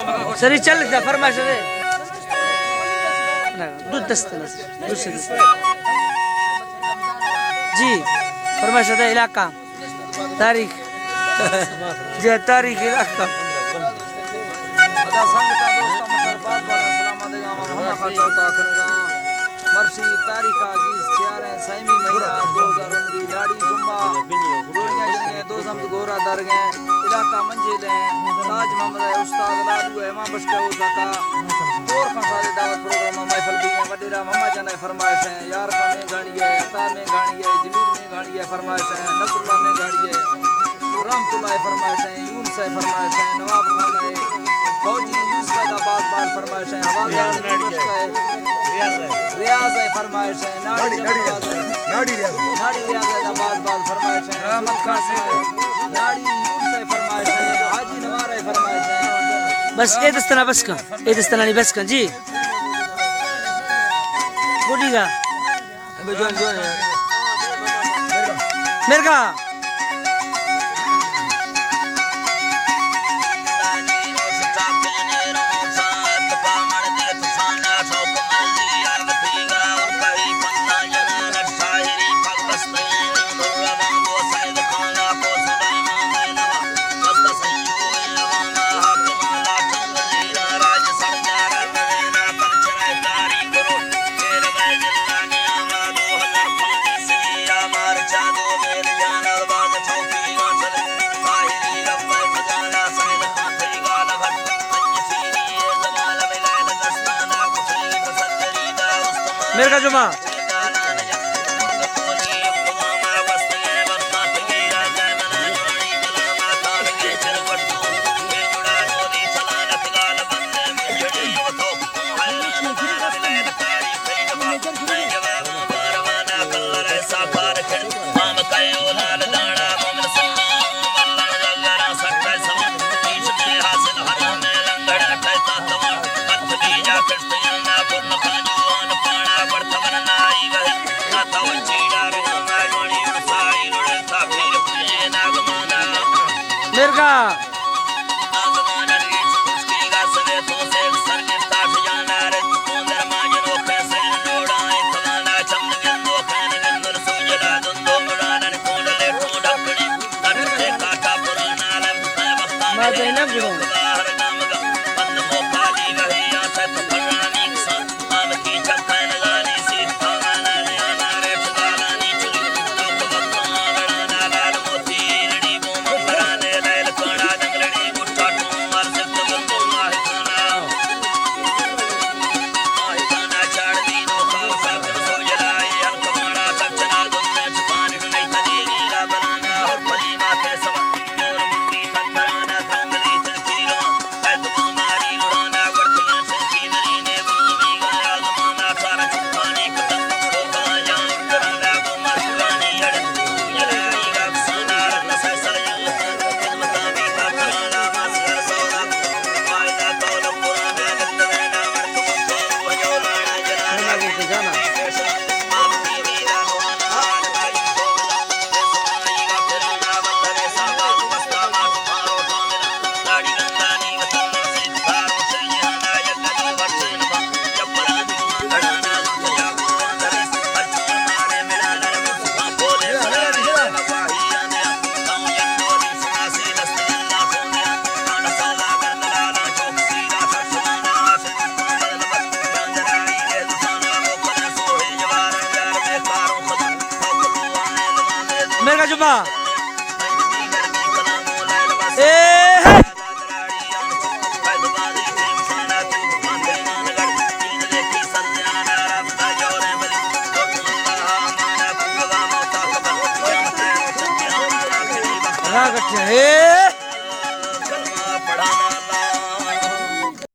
sir चल फरमाइश दे दूध दस्ते जी फरमाइश दे इलाका तारीख जे तारीख इलाका मर्सी तारीख अजीज 6 महीना 2019 लाड़ी जुम्मा गोलियां जने दो जम गोरा दरगे इलाका मंजिल है ताज मोहम्मद उस्ताद लाडू इमाम बख्श हो सका और खान सारे दावत प्रोग्राम महफिल भी है वडेरा मम्मा जाने फरमाइश है यार का में गाड़ी है अता में गाड़ी है जमीर में गाड़ी है फरमाइश है नसरुल्लाह में गाड़ी है रहमतुल्लाह फरमाइश है यूनुस है फरमाइश है नवाब खान है फौजी यूसुफ का बात फरमाइश है हवालदार रियाज है फरमाइश है नाड़ी रियाज है बात फरमाइश है रहमत खान से नाड़ी यूनुस है फरमाइश है हाजी नवार है फरमाइश है बस ये दस्तना बस का ये दस्तना नहीं बस का जी बोलिएगा जो मेरे का मेरे का जुमा मेरे का मेरे का जुमा ए